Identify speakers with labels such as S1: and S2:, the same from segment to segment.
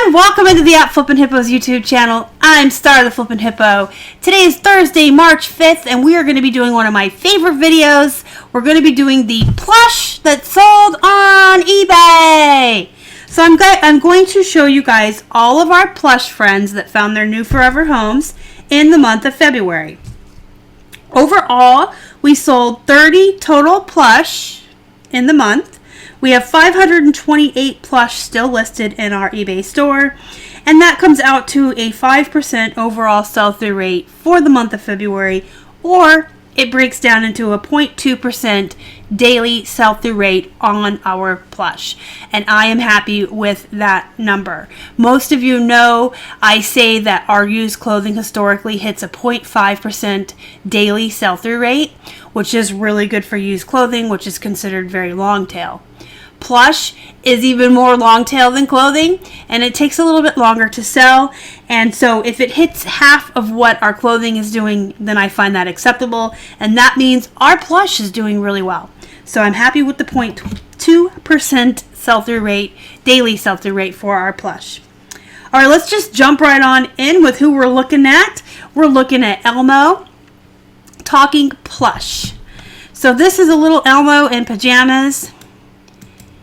S1: everyone, welcome into the Flippin' Hippos YouTube channel. I'm Star the Flippin' Hippo. Today is Thursday, March 5th, and we are going to be doing one of my favorite videos. We're going to be doing the plush that sold on eBay. So I'm going to show you guys all of our plush friends that found their new forever homes in the month of February. Overall, we sold 30 total plush in the month. We have 528 plush still listed in our eBay store, and that comes out to a 5% overall sell-through rate for the month of February, or it breaks down into a 0.2% daily sell-through rate on our plush, and I am happy with that number. Most of you know I say that our used clothing historically hits a 0.5% daily sell-through rate, which is really good for used clothing, which is considered very long tail. Plush is even more long tail than clothing, and it takes a little bit longer to sell, and so if it hits half of what our clothing is doing, then I find that acceptable, and that means our plush is doing really well. So I'm happy with the 0.2% sell-through rate, daily sell-through rate for our plush. All right, let's just jump right on in with who we're looking at. We're looking at Elmo talking plush. So this is a little Elmo in pajamas.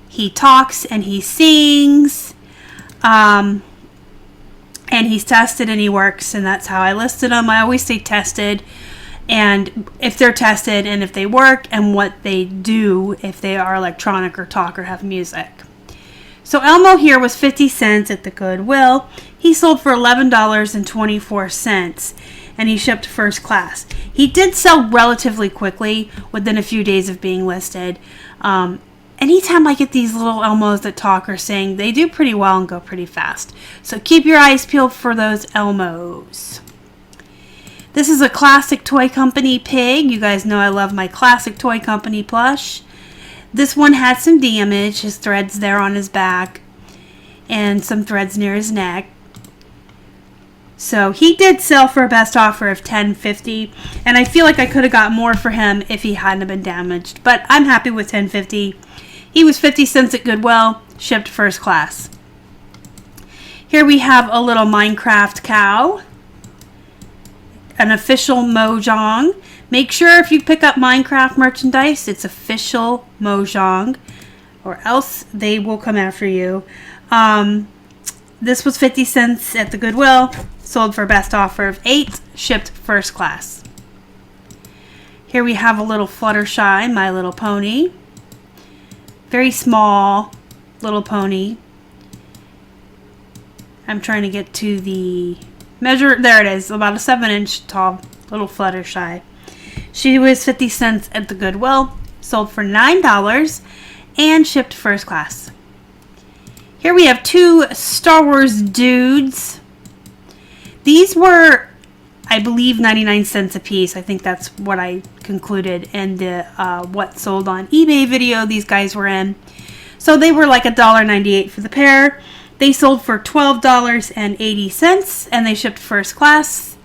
S1: He talks and he sings, and he's tested and he works, and that's how I listed them. I always say tested, and if they're tested and if they work, and what they do if they are electronic or talk or have music. So Elmo here was 50 cents at the Goodwill. He sold for $11.24, and he shipped first class. He did sell relatively quickly within a few days of being listed. Anytime I get these little Elmos that talk or sing, they do pretty well and go pretty fast. So keep your eyes peeled for those Elmos. This is a Classic Toy Company pig. You guys know I love my Classic Toy Company plush. This one had some damage. His threads there on his back and some threads near his neck. So he did sell for a best offer of $10.50, and I feel like I could have got more for him if he hadn't been damaged, but I'm happy with $10.50. He was 50 cents at Goodwill, shipped first class. Here we have a little Minecraft cow, an official Mojang. Make sure if you pick up Minecraft merchandise, it's official Mojang, or else they will come after you. This was 50 cents at the Goodwill, sold for a best offer of $8, shipped first class. Here we have a little Fluttershy, My Little Pony. Very small little pony. I'm trying to get to the measure. There it is, about a 7-inch tall little Fluttershy. She was 50 cents at the Goodwill, sold for $9, and shipped first class. Here we have two Star Wars dudes. These were, I believe, 99 cents a piece. I think that's what I concluded in the what sold on eBay video these guys were in. So they were like $1.98 for the pair. They sold for $12.80, and they shipped first class.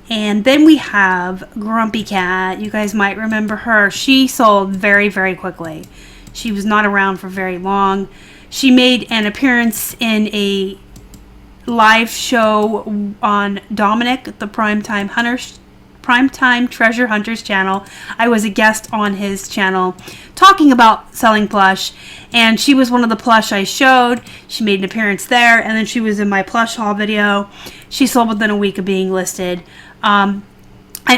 S1: And then we have Grumpy Cat. You guys might remember her. She sold very, very quickly. She was not around for very long. She made an appearance in a live show on Dominic, the Primetime Treasure Hunters channel. I was a guest on his channel talking about selling plush, and she was one of the plush I showed. She made an appearance there, and then she was in my plush haul video. She sold within a week of being listed. I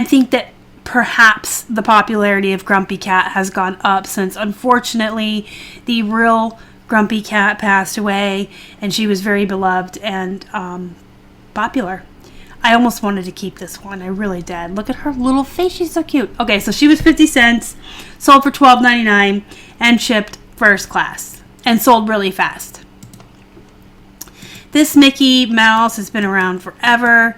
S1: think that perhaps the popularity of Grumpy Cat has gone up since, unfortunately, the real Grumpy Cat passed away, and she was very beloved and popular. I almost wanted to keep this one. I really did. Look at her little face. She's so cute. Okay, so she was 50 cents, sold for $12.99, and shipped first class, and sold really fast. This Mickey Mouse has been around forever.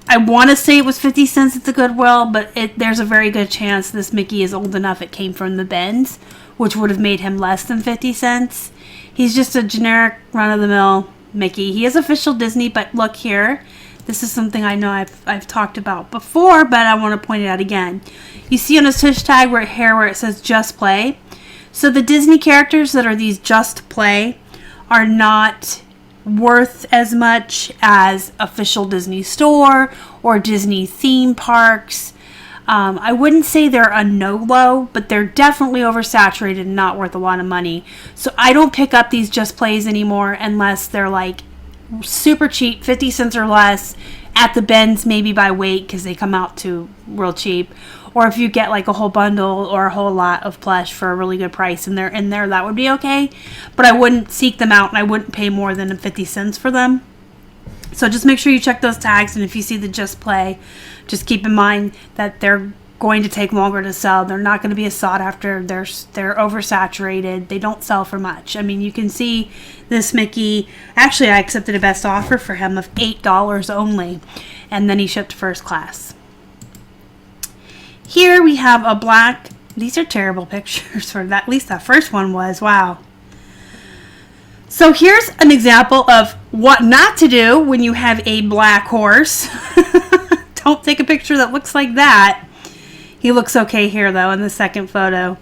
S1: I want to say it was 50 cents at the Goodwill, but there's a very good chance this Mickey is old enough it came from the bins, which would have made him less than 50 cents. He's just a generic run-of-the-mill Mickey. He is official Disney, but look here. This is something I know I've talked about before, but I want to point it out again. You see on his tush tag where it says Just Play. So the Disney characters that are these Just Play are not worth as much as official Disney store or Disney theme parks. I wouldn't say they're a no-low, but they're definitely oversaturated and not worth a lot of money. So I don't pick up these Just Plays anymore unless they're like super cheap, 50 cents or less, at the bins, maybe by weight because they come out to real cheap. Or if you get like a whole bundle or a whole lot of plush for a really good price and they're in there, that would be okay. But I wouldn't seek them out and I wouldn't pay more than 50 cents for them. So just make sure you check those tags, and if you see the Just Play, just keep in mind that they're going to take longer to sell. They're not going to be as sought after. They're oversaturated. They don't sell for much. I mean, you can see this Mickey. Actually, I accepted a best offer for him of $8 only, and then he shipped first class. Here we have a black. These are terrible pictures for that. At least that first one was. Wow. So here's an example of what not to do when you have a black horse. Don't take a picture that looks like that. He looks okay here though in the second photo.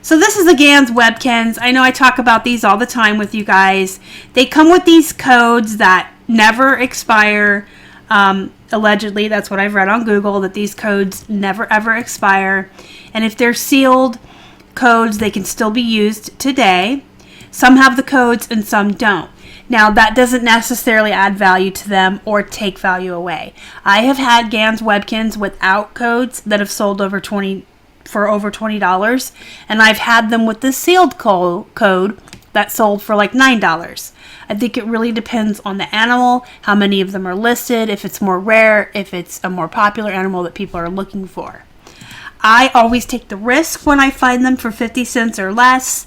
S1: So this is the Gans Webkins. I know I talk about these all the time with you guys. They come with these codes that never expire. Allegedly, that's what I've read on Google, that these codes never ever expire. And if they're sealed codes, they can still be used today. Some have the codes and some don't. Now, that doesn't necessarily add value to them or take value away. I have had Gans Webkins without codes that have sold for over $20, and I've had them with the sealed code that sold for like $9. I think it really depends on the animal, how many of them are listed, if it's more rare, if it's a more popular animal that people are looking for. I always take the risk when I find them for 50 cents or less.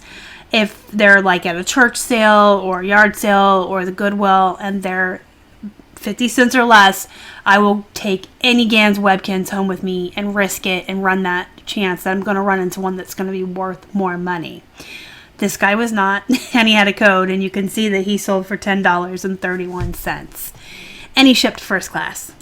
S1: If they're like at a church sale or yard sale or the Goodwill and they're 50 cents or less, I will take any Gans Webkins home with me and risk it and run that chance that I'm going to run into one that's going to be worth more money. This guy was not, and he had a code, and you can see that he sold for $10.31. And he shipped first class.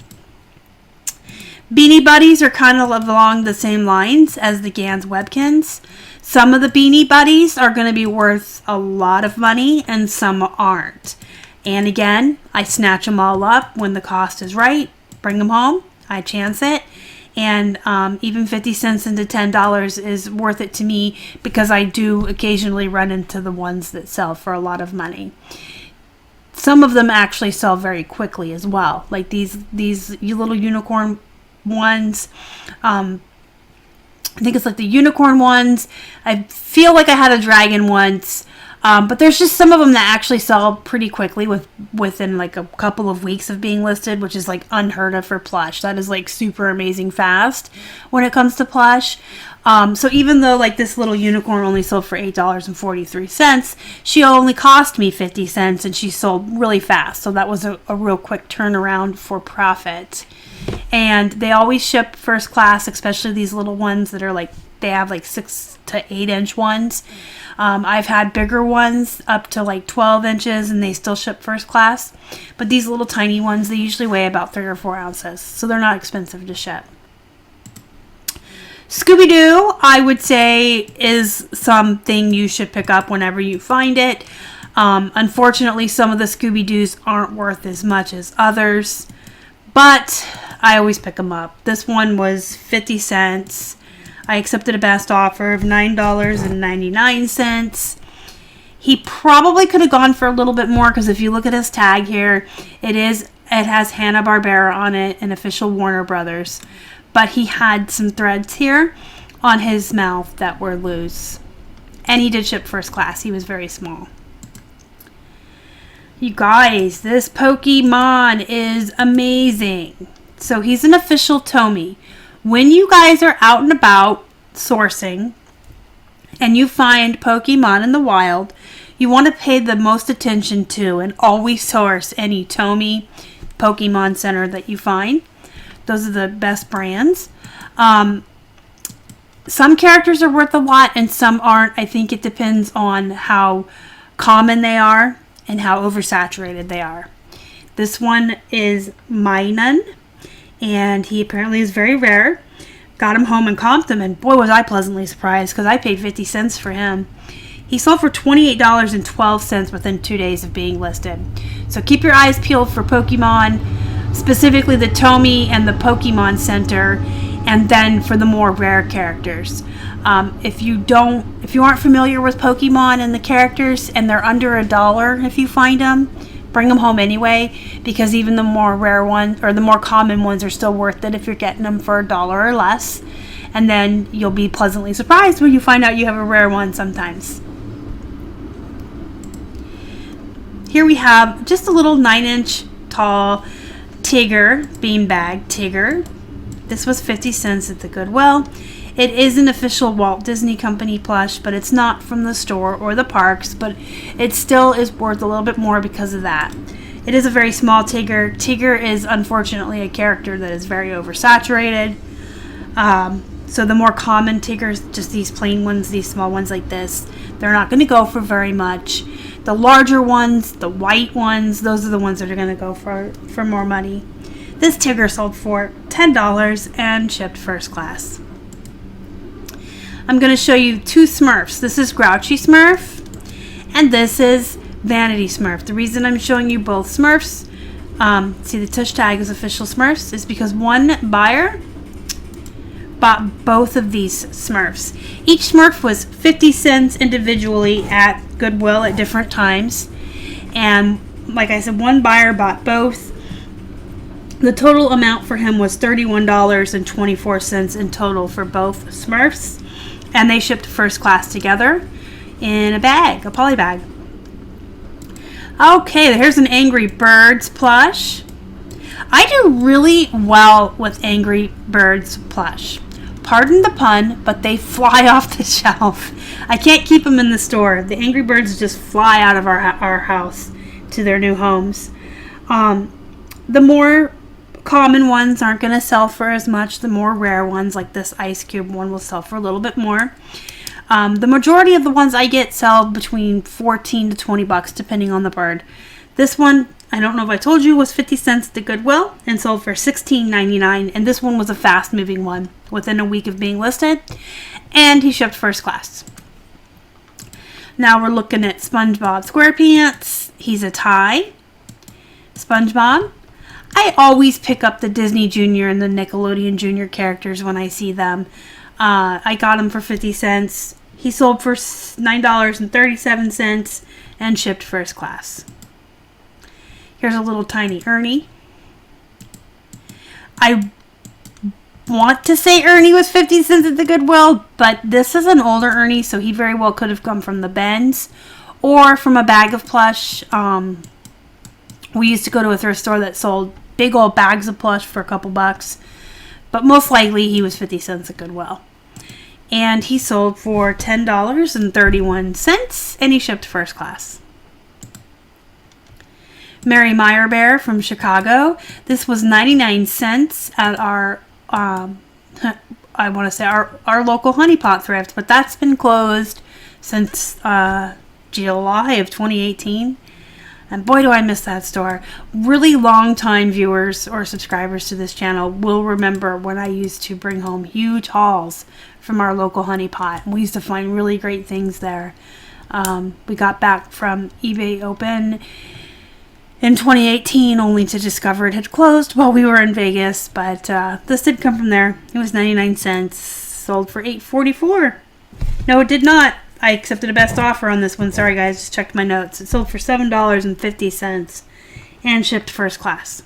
S1: Beanie Buddies are kind of along the same lines as the Gans Webkins. Some of the Beanie Buddies are going to be worth a lot of money and some aren't. And again, I snatch them all up when the cost is right, bring them home, I chance it. And even 50 cents into $10 is worth it to me because I do occasionally run into the ones that sell for a lot of money. Some of them actually sell very quickly as well. Like these little unicorn ones. I think it's like the unicorn ones. I feel like I had a dragon once. But there's just some of them that actually sell pretty quickly within like a couple of weeks of being listed, which is like unheard of for plush. That is like super amazing fast when it comes to plush. So even though like this little unicorn only sold for $8.43, she only cost me 50 cents and she sold really fast. So that was a real quick turnaround for profit. And they always ship first class, especially these little ones that are like, they have like 6 to 8 inch ones. I've had bigger ones up to like 12 inches and they still ship first class. But these little tiny ones, they usually weigh about 3 or 4 ounces. So they're not expensive to ship. Scooby-Doo, I would say, is something you should pick up whenever you find it. Unfortunately, some of the Scooby-Doos aren't worth as much as others. But I always pick them up. This one was 50 cents. I accepted a best offer of $9.99. He probably could have gone for a little bit more because if you look at his tag here, it has Hanna-Barbera on it and official Warner Brothers. But he had some threads here on his mouth that were loose. And he did ship first class. He was very small. You guys, this Pokemon is amazing. So he's an official Tomy. When you guys are out and about sourcing and you find Pokemon in the wild, you want to pay the most attention to and always source any Tomy Pokemon Center that you find. Those are the best brands. Some characters are worth a lot and some aren't. I think it depends on how common they are and how oversaturated they are. This one is Minun, and he apparently is very rare. Got him home and comped him, and boy was I pleasantly surprised because I paid 50 cents for him. He sold for $28.12 within 2 days of being listed. So keep your eyes peeled for Pokemon, specifically the Tomy and the Pokemon Center, and then for the more rare characters. If you aren't familiar with Pokemon and the characters, and they're under $1 if you find them, bring them home anyway, because even the more rare ones, or the more common ones, are still worth it if you're getting them for $1 or less. And then you'll be pleasantly surprised when you find out you have a rare one sometimes. Here we have just a little 9-inch tall Tigger, beanbag Tigger. This was 50 cents at the Goodwill. It is an official Walt Disney Company plush, but it's not from the store or the parks, but it still is worth a little bit more because of that. It is a very small Tigger. Tigger is unfortunately a character that is very oversaturated. So the more common Tiggers, just these plain ones, these small ones like this, they're not going to go for very much. The larger ones, the white ones, those are the ones that are going to go for more money. This Tigger sold for $10 and shipped first class. I'm going to show you two Smurfs. This is Grouchy Smurf, and this is Vanity Smurf. The reason I'm showing you both Smurfs, see the tush tag is official Smurfs, is because one buyer bought both of these Smurfs. Each Smurf was 50 cents individually at Goodwill at different times. And like I said, one buyer bought both. The total amount for him was $31.24 in total for both Smurfs. And they shipped first class together in a bag, a poly bag. Okay, here's an Angry Birds plush. I do really well with Angry Birds plush. Pardon the pun, but they fly off the shelf. I can't keep them in the store. The Angry Birds just fly out of our house to their new homes. The more common ones aren't going to sell for as much. The more rare ones, like this Ice Cube one, will sell for a little bit more. The majority of the ones I get sell between $14 to $20, depending on the bird. This one, I don't know if I told you, was 50 cents at the Goodwill and sold for $16.99. And this one was a fast-moving one within a week of being listed. And he shipped first class. Now we're looking at SpongeBob SquarePants. He's a tie. SpongeBob. I always pick up the Disney Junior and the Nickelodeon Junior characters when I see them. I got him for 50 cents. He sold for $9.37 and shipped first class. Here's a little tiny Ernie. I want to say Ernie was 50 cents at the Goodwill, but this is an older Ernie, so he very well could have come from the bins or from a bag of plush. We used to go to a thrift store that sold big old bags of plush for a couple bucks, but most likely he was 50 cents at Goodwill. And he sold for $10.31, and he shipped first class. Mary Meyer Bear from Chicago. This was 99 cents at our, I want to say our local Honey Pot thrift, but that's been closed since July of 2018. And boy, do I miss that store. Really long-time viewers or subscribers to this channel will remember when I used to bring home huge hauls from our local Honey Pot. We used to find really great things there. We got back from eBay Open in 2018 only to discover it had closed while we were in Vegas. But this did come from there. It was 99 cents. Sold for $8.44. No, it did not. I accepted a best offer on this one. Sorry, guys. Just checked my notes. It sold for $7.50 and shipped first class.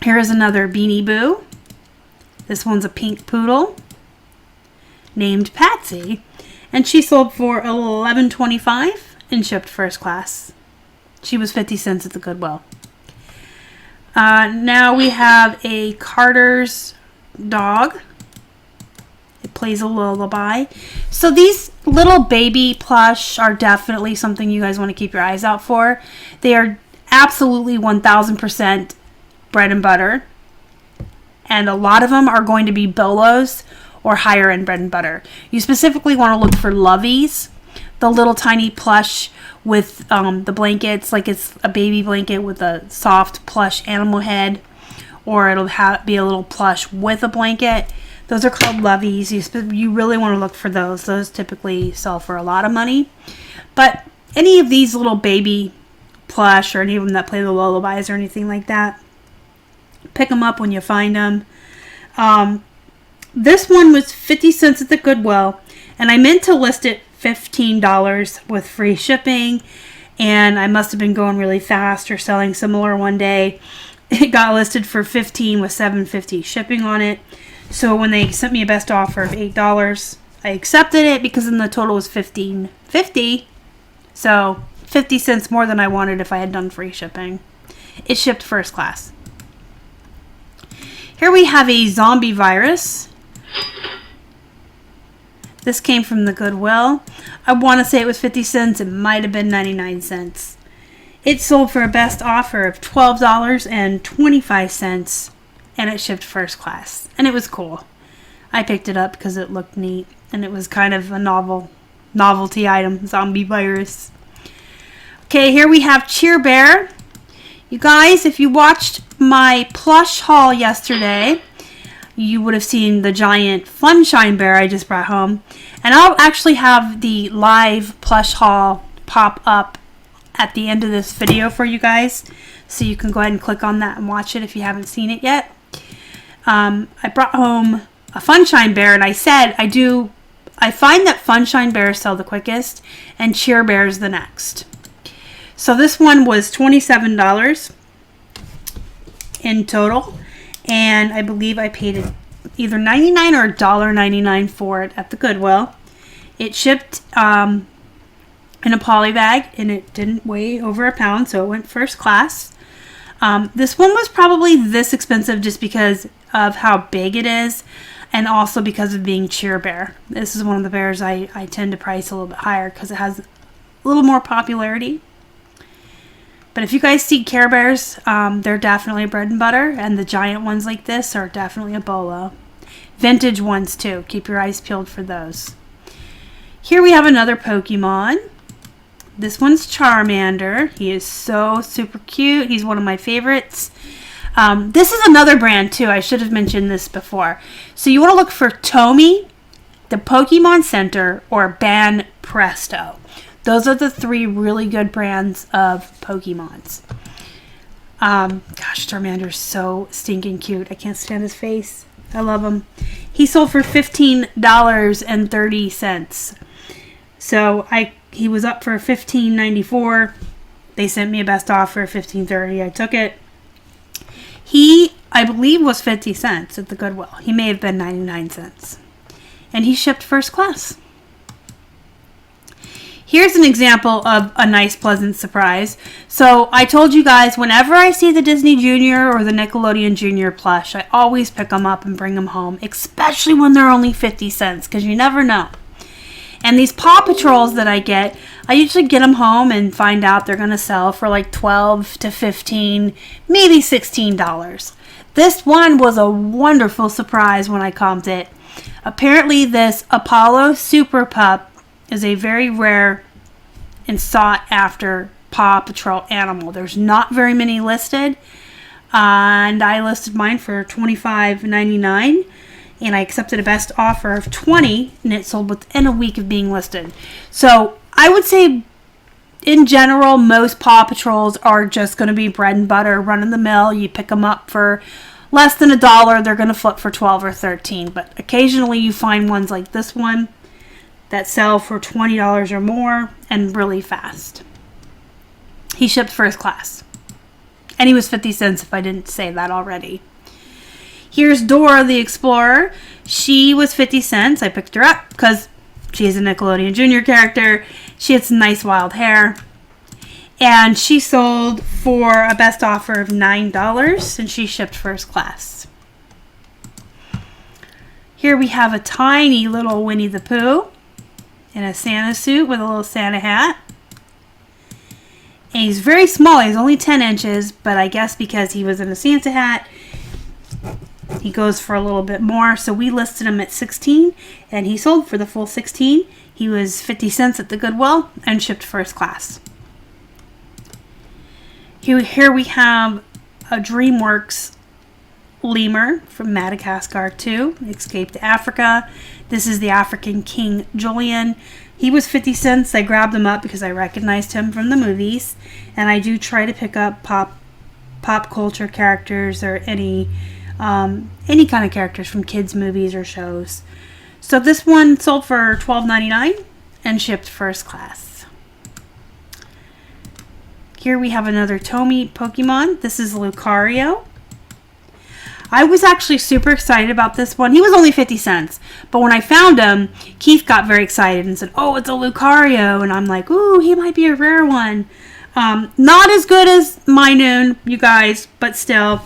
S1: Here is another Beanie Boo. This one's a pink poodle named Patsy. And she sold for $11.25 and shipped first class. She was 50 cents at the Goodwill. Now we have a Carter's dog. It plays a lullaby. So these little baby plush are definitely something you guys want to keep your eyes out for. They are absolutely 1000% bread and butter. And a lot of them are going to be Bolos or higher end bread and butter. You specifically want to look for Loveys, the little tiny plush with the blankets, like it's a baby blanket with a soft plush animal head, or it'll be a little plush with a blanket. Those are called loveys. You really want to look for those. Those typically sell for a lot of money. But any of these little baby plush or any of them that play the lullabies or anything like that, pick them up when you find them. This one was 50 cents at the Goodwill, and I meant to list it $15 with free shipping, and I must have been going really fast or selling similar one day. It got listed for $15 with $7.50 shipping on it. So when they sent me a best offer of $8, I accepted it because then the total was $15.50. So 50 cents more than I wanted if I had done free shipping. It shipped first class. Here we have a zombie virus. This came from the Goodwill. I want to say it was 50 cents. It might have been 99 cents. It sold for a best offer of $12.25, and it shipped first class. And it was cool. I picked it up because it looked neat, and it was kind of a novelty item, zombie virus. Okay, here we have Cheer Bear. You guys, if you watched my plush haul yesterday, you would have seen the giant Funshine Bear I just brought home. And I'll actually have the live plush haul pop up at the end of this video for you guys. So you can go ahead and click on that and watch it if you haven't seen it yet. I brought home a Funshine Bear, and I said I find that Funshine Bears sell the quickest and Cheer Bears the next. So this one was $27 in total, and I believe I paid it either $99 or $1.99 for it at the Goodwill. It shipped in a poly bag, and it didn't weigh over a pound, so it went first class. This one was probably this expensive just because of how big it is, and also because of being Cheer Bear. This is one of the bears I tend to price a little bit higher because it has a little more popularity. But if you guys see Care Bears, they're definitely bread and butter, and the giant ones like this are definitely a bolo. Vintage ones too. Keep your eyes peeled for those. Here we have another Pokemon. This one's Charmander. He is so super cute. He's one of my favorites. This is another brand too. I should have mentioned this before. So you want to look for Tomy, the Pokemon Center, or Ban Presto. Those are the three really good brands of Pokemons. Gosh, Charmander's so stinking cute. I can't stand his face. I love him. He sold for $15.30. So he was up for $15.94. They sent me a best offer of $15.30. I took it. He, I believe, was 50 cents at the Goodwill. He may have been 99 cents. And he shipped first class. Here's an example of a nice, pleasant surprise. So I told you guys, whenever I see the Disney Junior or the Nickelodeon Junior plush, I always pick them up and bring them home, especially when they're only 50 cents, because you never know. And these Paw Patrols that I get, I usually get them home and find out they're going to sell for like $12 to $15, maybe $16. This one was a wonderful surprise when I comped it. Apparently this Apollo Super Pup is a very rare and sought after Paw Patrol animal. There's not very many listed, and I listed mine for $25.99, and I accepted a best offer of $20, and it sold within a week of being listed. So I would say in general most Paw Patrols are just going to be bread and butter, run of the mill. You pick them up for less than $1, they're going to flip for $12 or $13, but occasionally you find ones like this one that sell for $20 or more and really fast. He shipped first class. And he was 50 cents if I didn't say that already. Here's Dora the Explorer. She was 50 cents. I picked her up because she's a Nickelodeon Junior character. She had some nice wild hair. And she sold for a best offer of $9, and she shipped first class. Here we have a tiny little Winnie the Pooh in a Santa suit with a little Santa hat. And he's very small. He's only 10 inches, but I guess because he was in a Santa hat, he goes for a little bit more. So we listed him at $16, and he sold for the full $16. He was 50 cents at the Goodwill and shipped first class. Here we have a DreamWorks lemur from Madagascar 2, Escape to Africa. This is the African King Julian. He was 50 cents. I grabbed him up because I recognized him from the movies. And I do try to pick up pop culture characters or any kind of characters from kids' movies or shows. So this one sold for $12.99 and shipped first class. Here we have another Tomy Pokemon. This is Lucario. I was actually super excited about this one. He was only 50 cents. But when I found him, Keith got very excited and said, oh, it's a Lucario. And I'm like, ooh, he might be a rare one. Not as good as Minun, you guys, but still.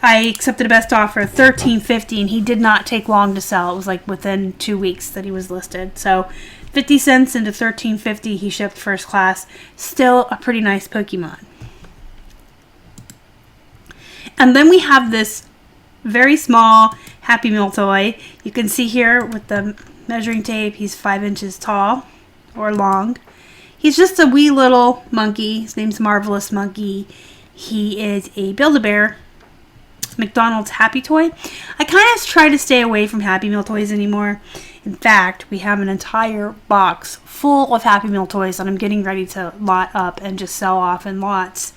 S1: I accepted a best offer, $13.50, and he did not take long to sell. It was like within 2 weeks that he was listed. So 50 cents into $13.50, he shipped first class. Still a pretty nice Pokemon. And then we have this very small Happy Meal toy. You can see here with the measuring tape, he's 5 inches tall or long. He's just a wee little monkey. His name's Marvelous Monkey. He is a Build-A-Bear McDonald's Happy Toy. I kind of try to stay away from Happy Meal toys anymore. In fact, we have an entire box full of Happy Meal toys that I'm getting ready to lot up and just sell off in lots.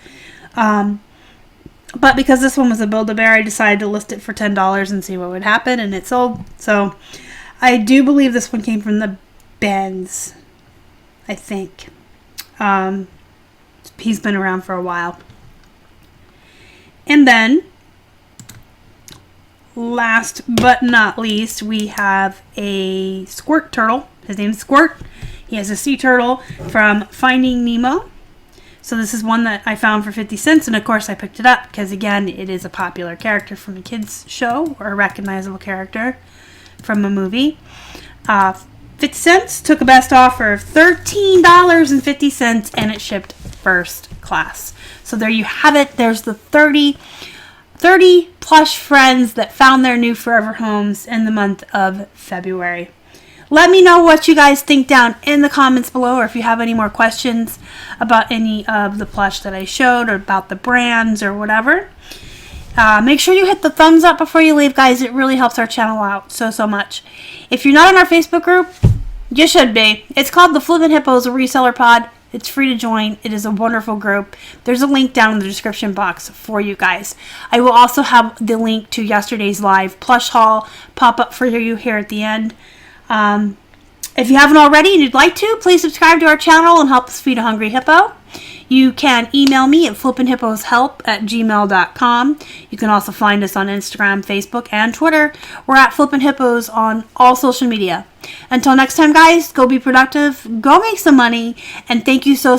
S1: But because this one was a Build-A-Bear, I decided to list it for $10 and see what would happen, and it sold. So I do believe this one came from the Benz, I think. He's been around for a while. And then, last but not least, we have a Squirt Turtle. His name is Squirt. He has a sea turtle from Finding Nemo. So this is one that I found for 50 cents, and of course I picked it up because, again, it is a popular character from a kids show or a recognizable character from a movie. 50 cents, took a best offer of $13.50, and it shipped first class. So there you have it. There's the 30 plush friends that found their new forever homes in the month of February. Let me know what you guys think down in the comments below, or if you have any more questions about any of the plush that I showed or about the brands or whatever. Make sure you hit the thumbs up before you leave, guys. It really helps our channel out so much. If you're not in our Facebook group, you should be. It's called the Flippin' Hippos Reseller Pod. It's free to join. It is a wonderful group. There's a link down in the description box for you guys. I will also have the link to yesterday's live plush haul pop up for you here at the end. If you haven't already and you'd like to, please subscribe to our channel and help us feed a hungry hippo. You can email me at flippinhipposhelp@gmail.com. You can also find us on Instagram, Facebook, and Twitter. We're at Flippin' Hippos on all social media. Until next time, guys, go be productive, go make some money, and thank you so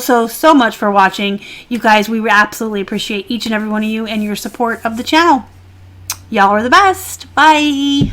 S1: much for watching. You guys, we absolutely appreciate each and every one of you and your support of the channel. Y'all are the best. Bye.